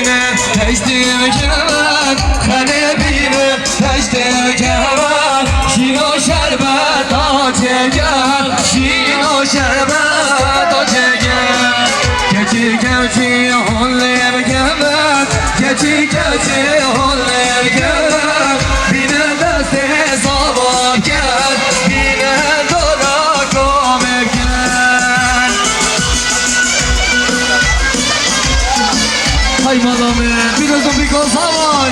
بینه تشتی کمن خنه بینه تشتی کمن شین و شربت آچگن شین و شربت آچگن کچی کچی هنلیم کمن کچی کچی هنلیم کمن بینه دست حسابا کرد بینه دورا کامل کرد های مالامه بیرازم بیکاز هوای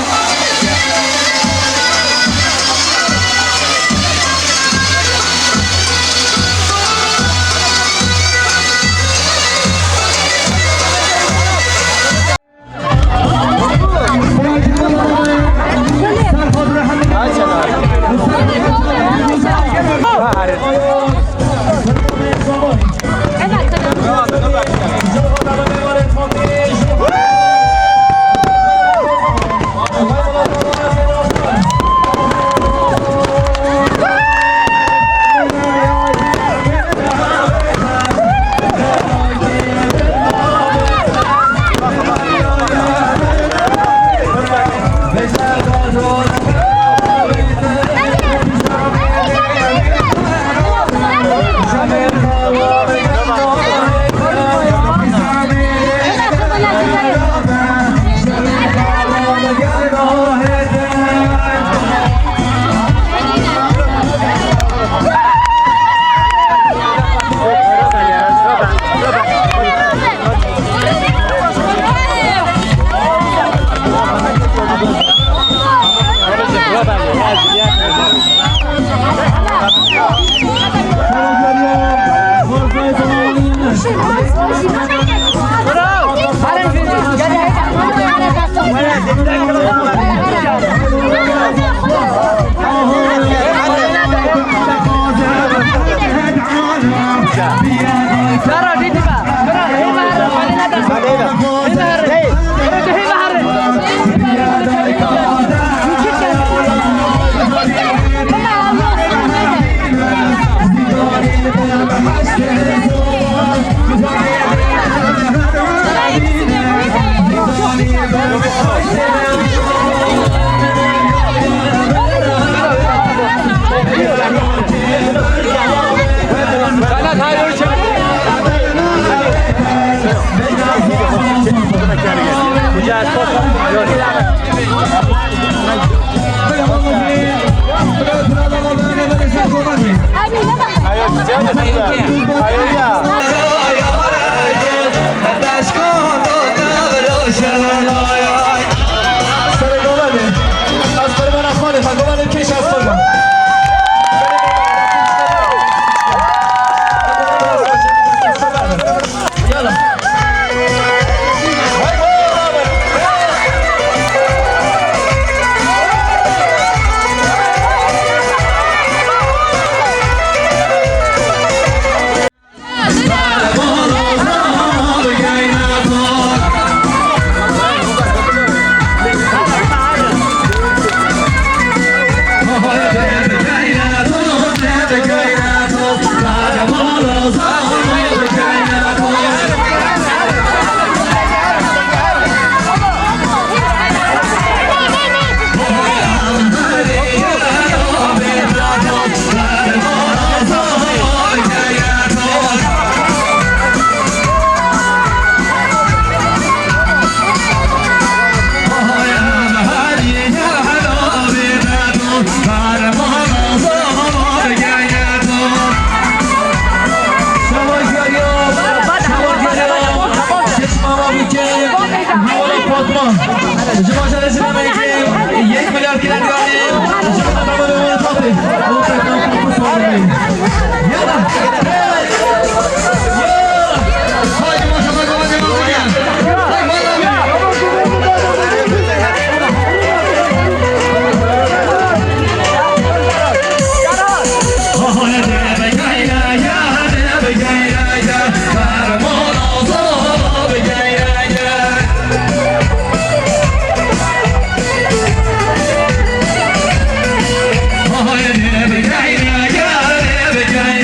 Never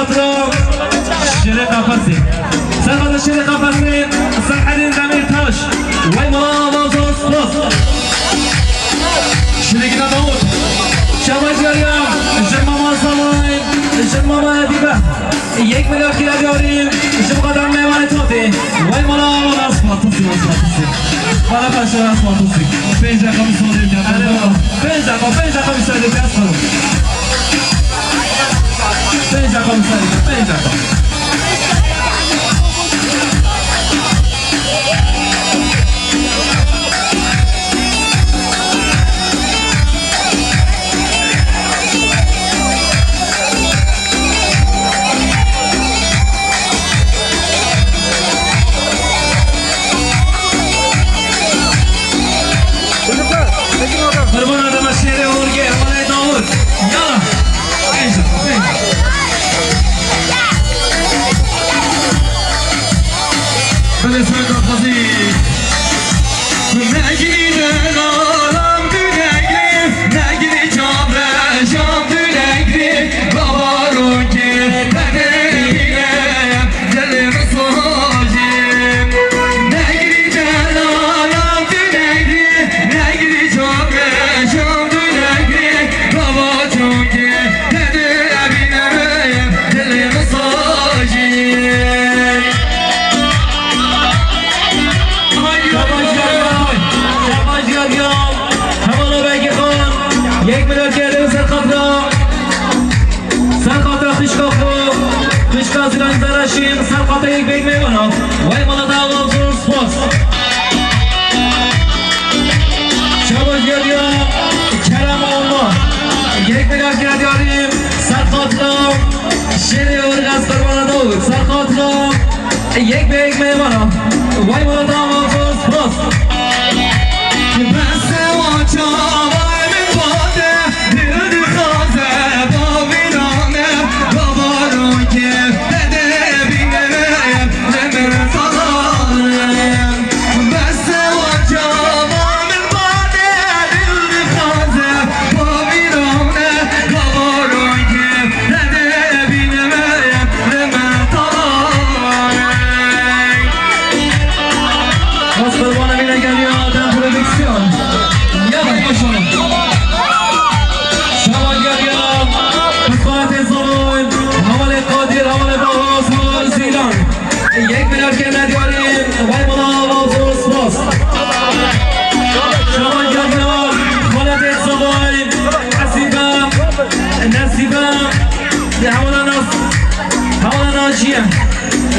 خاطر شرق قفصي سرخاطر شرق قفصي سرحدين زمين تاش وای ما موزوس بس شرقنا داود شباش گریم جرم ما سامایم جرم ما دیبه 1 میلیارد کیلو بیاریم جرم قدم میوان تاتی وای مالا مالا اسپاتوسی مالا پشه اسپاتوسی 5 دقیقه میسازیم جمعه 5 دقیقه میسازیم دست کنم 5 دقیقه میسازیم 5 دقیقه قربان آدم شیر اورگه مالای داود یالا اینجا بله سرکار خازی نگیره نالم دونگری نگیری جامره شام دونگری بابا رو که بگیرم دل مساجیم نگیری جلالم دونگری نگیری جامره شام دونگری بابا چون که بگیرم دل مساجیم یک میلیارد گرده سرخاطر خشکا زیران زرشیم سرخاطر یک بیگ میمونم وای مالا دعوام زور سپاس شباش گردیم کرم آما 1 میلیارد گرده داریم سرخاطر شیری ارغز قربان داود سرخاطر یک بیگ میمونم وای مالا دعوام زور سپاس بس واچا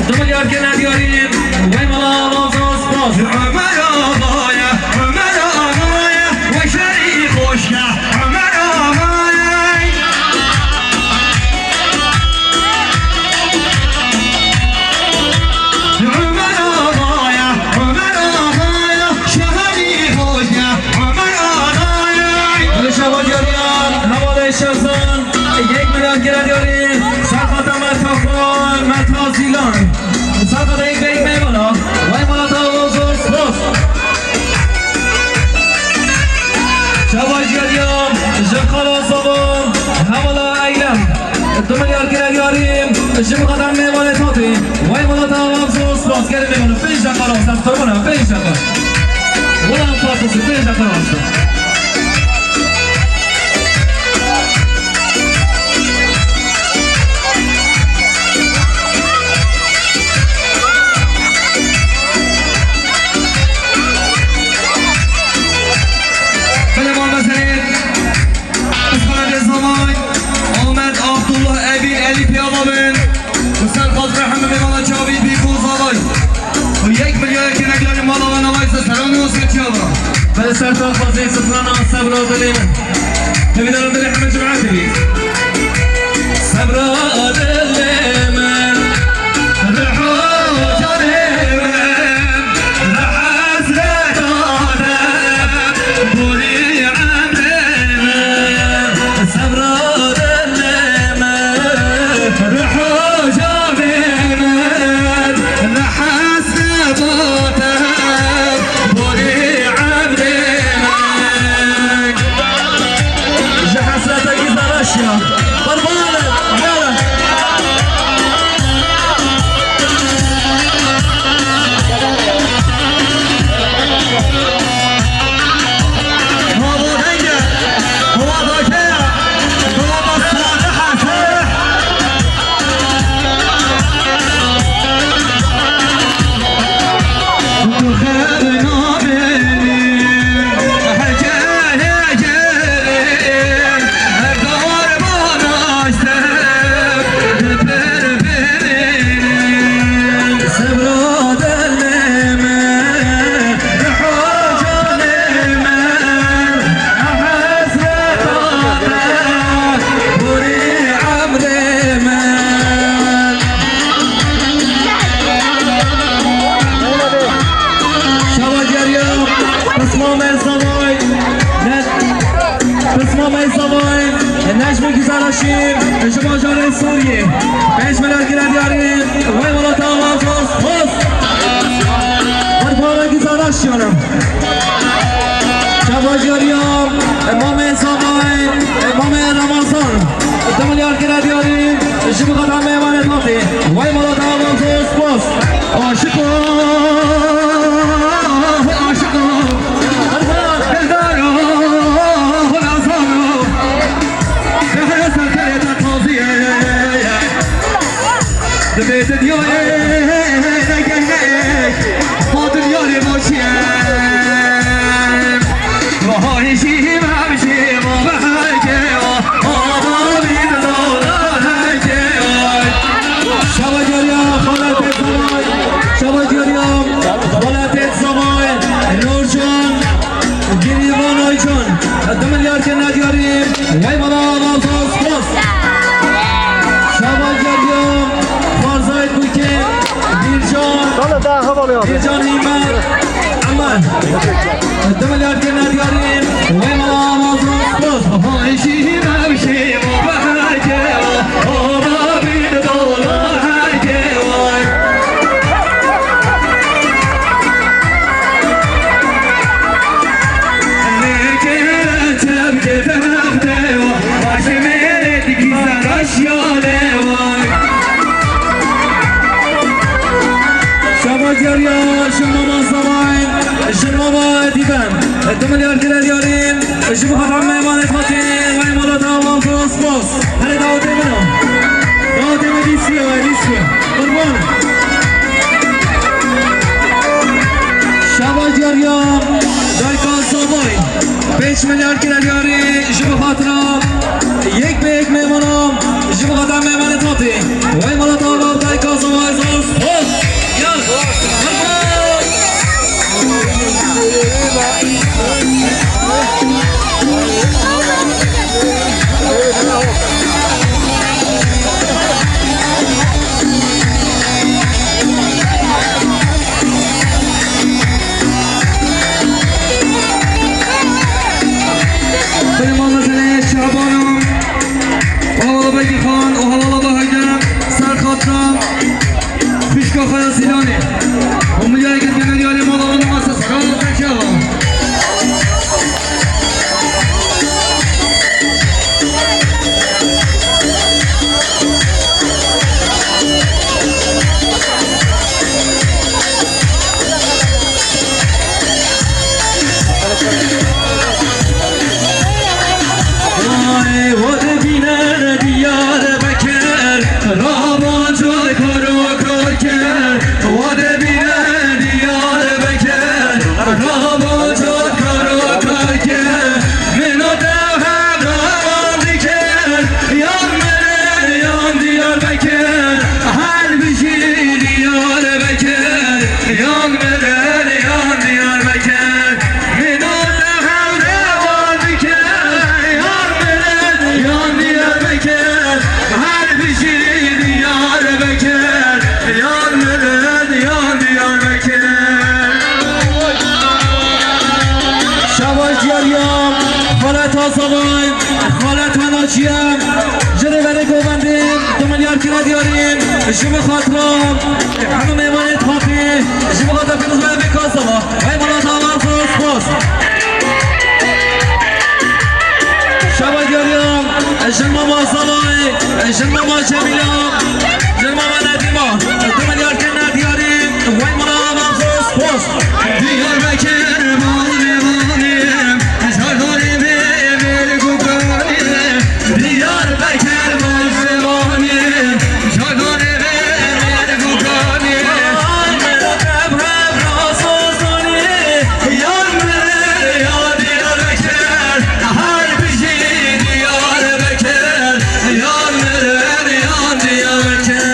دو میلیارد که ندیاریم وای مالا موضوع سپاس عمر آقایه عمر آقایه و شری خوشگه عمر آقایه عمر آقایه عمر آقایه شهری خوشگه عمر آقایه بله شبا دیاریم حواله شمسان 1 میلیارد که ندیاریم سرخاطر مرتازیلان سرخاطر یک بیگ میمونا وای مالا تا وزور سپاس شباش گردیم جخالا صابون حوالا ایلم 2 میلیارد که ندیاریم جم قدم میمانه تاتی وای مالا تا وزور سپاس گرده میمونه 5 دقیقه راست از قربانه 5 دقیقه ولم پاتوسی 5 دقیقه راست بله سرطان خواهی سفران صبر و دلی من تبیدارم دلی همه جمعه تبید صبر و دلی من رحو جانی من رحزت آدم بولی عمری من صبر و دلی من رحو جانی من رحزت آدم قربانك يلا مامه سوای بس مامه سوای نجم گزارشیم شما جان سوریه 5 میلیارد گرد یاریم وای والا تمام فوز پارا گزارشیم شما جاریام مامه سوای مامه رمضان 2 میلیارد گرد یاریم شما قدم میوانه ناتی وای والا تمام فوز جان ایمان امان 2 میلیارد که ندیاریم وی مالا آواز روز آهایشی نبشی و بهرگه آبا بید دولار هرگه نکه تبگه درخته و باشه میره دیگی زنش یاده شما جاریا شما ما سواین شما ما دیدن 2 میلیارد که ندیاریم شما خواهم میمان خاطر وی مالا تمام فوز هره داوته منو داوته من دیسیه قربان شما جاریا دایکان سواین 5 میلیارد که ندیاری شما خاطرم 1 به 1 میمانم شما خواهم میمان خاطر وی مالا تمام دایکان سواین فوز شما خاطرم همه میمانید خاطر شما خاطر پیروز باید بکاسم های مالا تمام فوز شما دیاریم شما ما سالای شما ما جمیلم شما ما ندیما 2 میلیارد که ندیاریم های مالا تمام فوز دیار بکر مال میمانیم شرداری بیمیر گوگانیم دیار بکر مال میمانیم شرداری Yeah.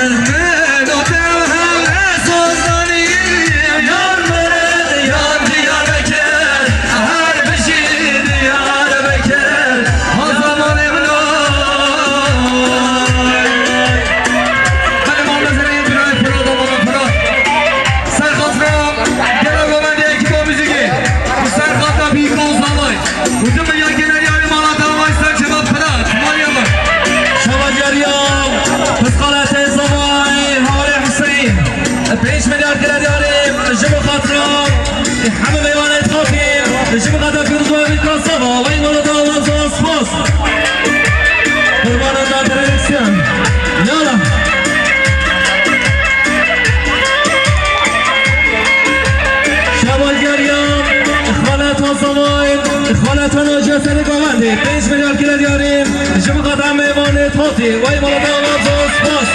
قدم میوان تاتی وای مالا داماد زوز باز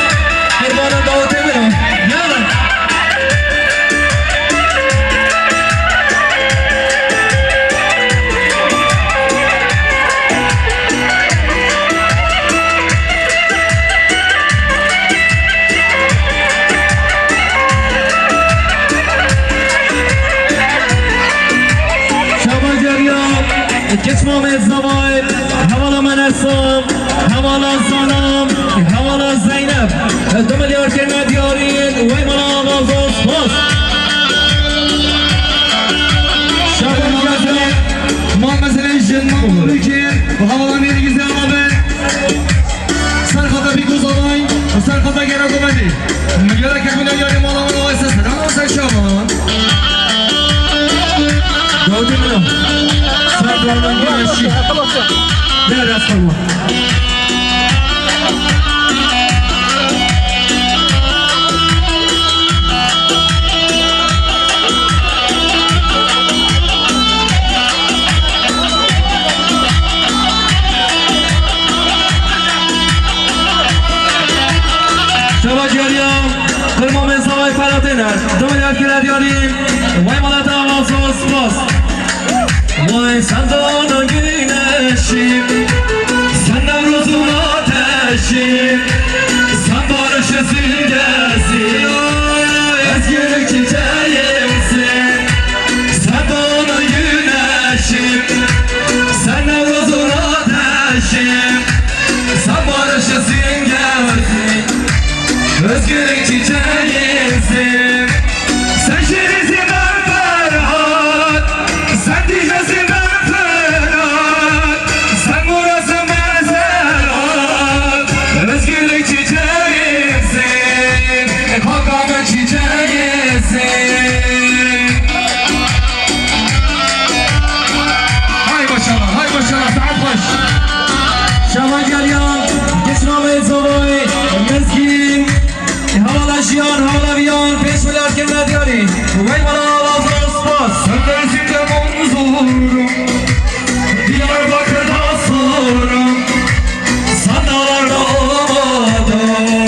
قربان داوتی برم یالا Geçmem ezzabayr, havala menesam, havala sanam, havala Zeynep. 2 milyar kelime diyarin, vay bana ağız bas. Şaban Gazet, Muhammed Selejin, Mahmut Ülker, bu havalan yeri güzel abi. Sarkata bir göz alayım, sarkata gerek olmadı. Gerek ekmine yarım alamın o esasını, ama sen Şaban. Gördün mü? Sarklardan güneşi. Biraz kalma. Kırmam ensavay ferhat iner Dömel erkeler yarim Vay malata ağzı spas Vay sen dağına güneşim Sen Nevruz'un ateşim Sen barışı simgesin Özgürlük çiçeğimsin Sen dağına güneşim Sen Nevruz'un ateşim Sen barışı simgesin Özgürlük çiçeğimsin Sen şerisin ben Ferhat Sen Dicle'sin ben Ferhat Sen Muras'ın ben Serhat Özgürlük çiçeğimsin Hakka'nın çiçeğimsin Hay maşallah saat baş Şaban Geryan Geçmame Zoboy Mezgin Havala Jiyan, havala Viyan, 5 milyar kelime diyari Vay bana ağzı spas Sen dersinde manzurum Diyarbakır'da sorum Sandalarda olmadım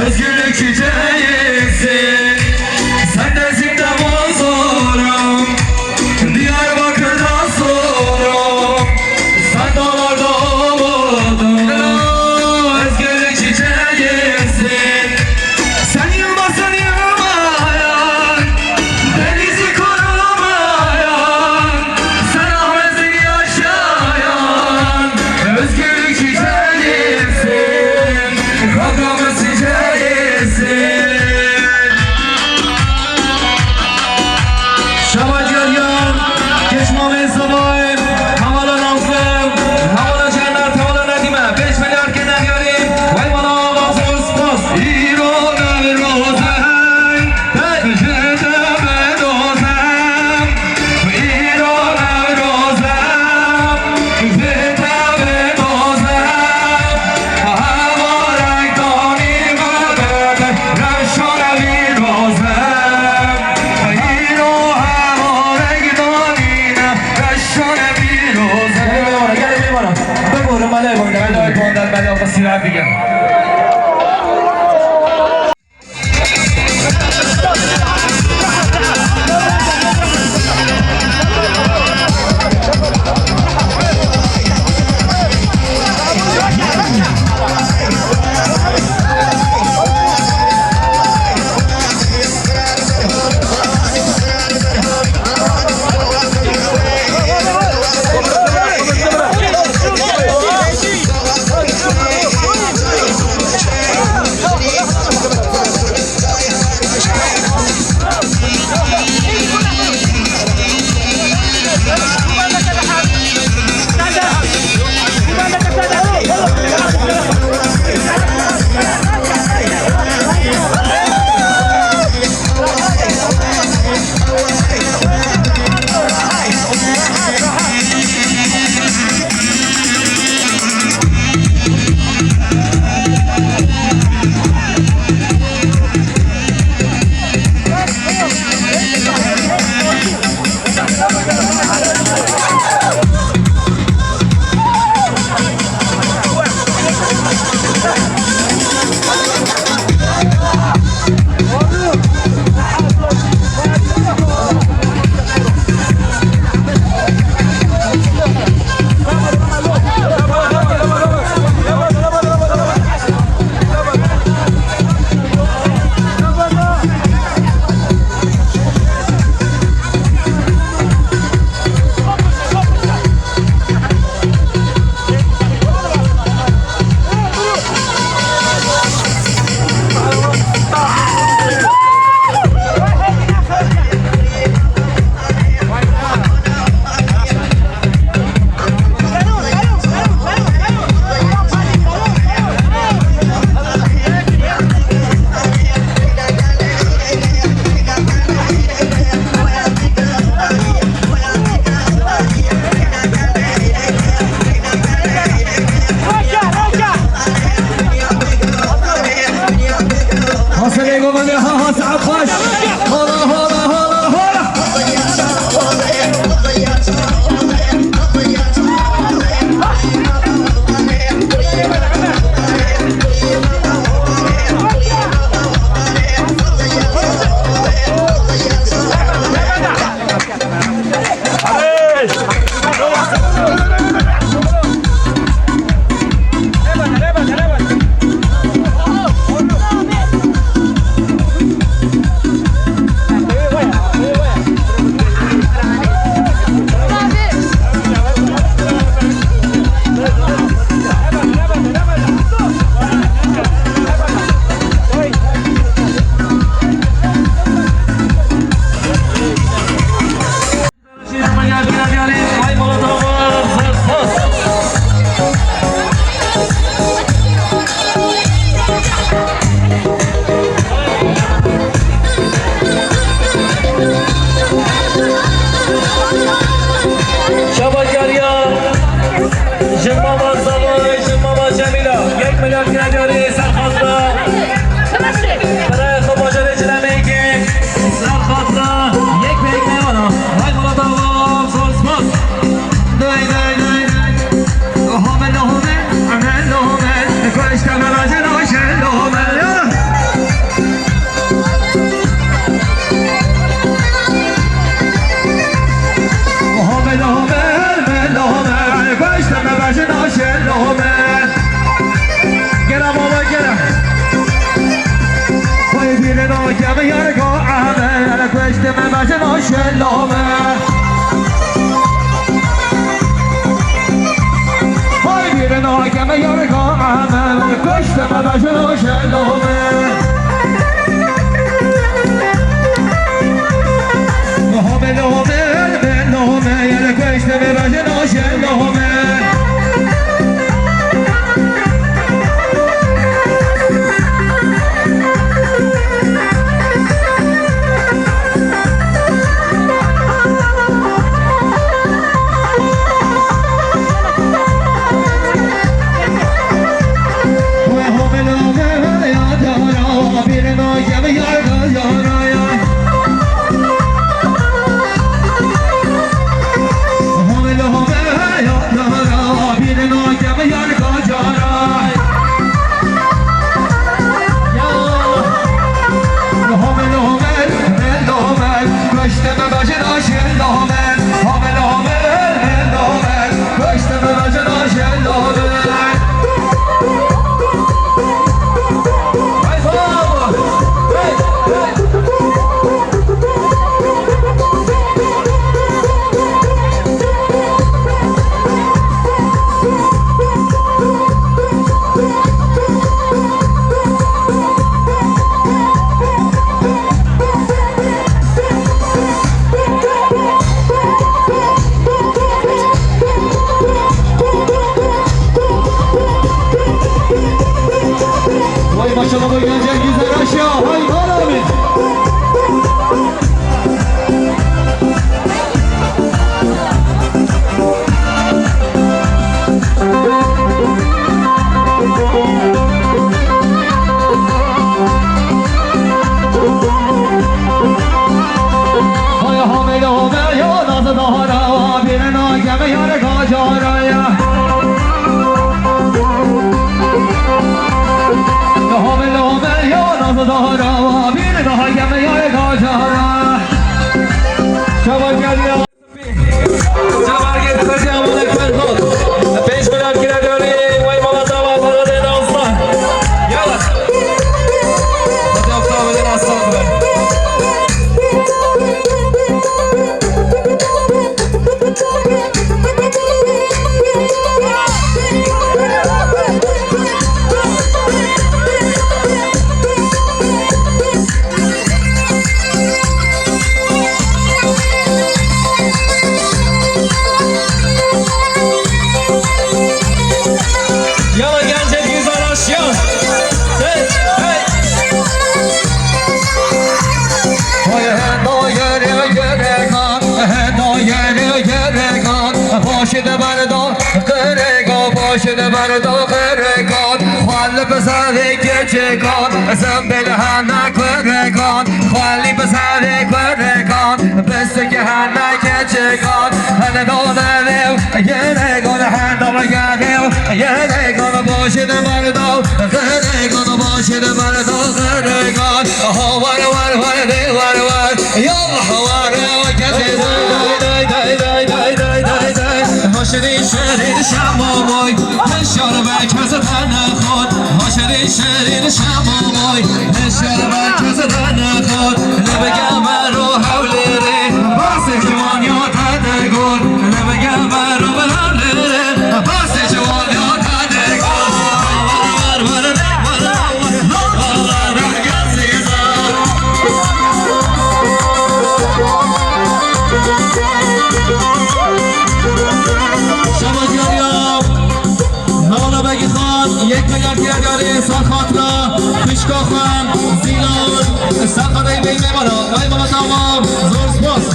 Özgürlük çiçeğimsin Sen dersinde manzurum Diyarbakır'da sorum Sandalarda olmadım Özgürlük çiçeğimsin Sen yılmasın yılmayan Denizi korumayan Sen Ahmet'in yaşayan Özgürlük çiçeğimsin Kavgamın çiçeğimsin Şaban Geryan Geçmam ensavay Havala Nazlım Havala Cennet Havala Nedime 5 milyar kenar yarim Vay bana ağzı spas حسن قومني ها سعد خش هلا هلا هلا هلا شده بر داخل رکاد خال بسازه که چکاد زنبیل هنه خالی بسازی کردگان بسته که هنده که چکان هنده دانه یه نگان هنده بگاهیم یه نگان باشد مردم خردگان باشد مردم خردگان وار وار وار دی وار وار یالله وار و کسی دای دای دای دای دای دای دای هاشدی شرید شمامای هشار بکز تنه خود هاشدی شرید شمامای هشار بکز تنه خود نبگم رو حوله باس جوان یا تنه گل نبگم رو به حوله باس جوان یا تنه گل وار وار وار وار وار کسی شبازیاریم مولا بگی خان 1 میلیارد گرداری احسان خاطره پیشگاه خان زیلان سرخانه بین میمانا وی ماما تمام زور سپاس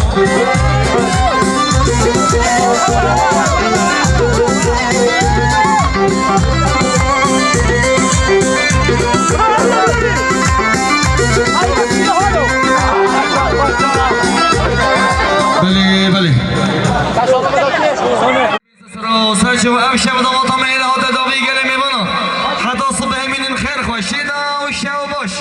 بله بله سرچو امشب دوام میره و داوی گله میبانه حتی صبح همین خیر خوشیده و شو باش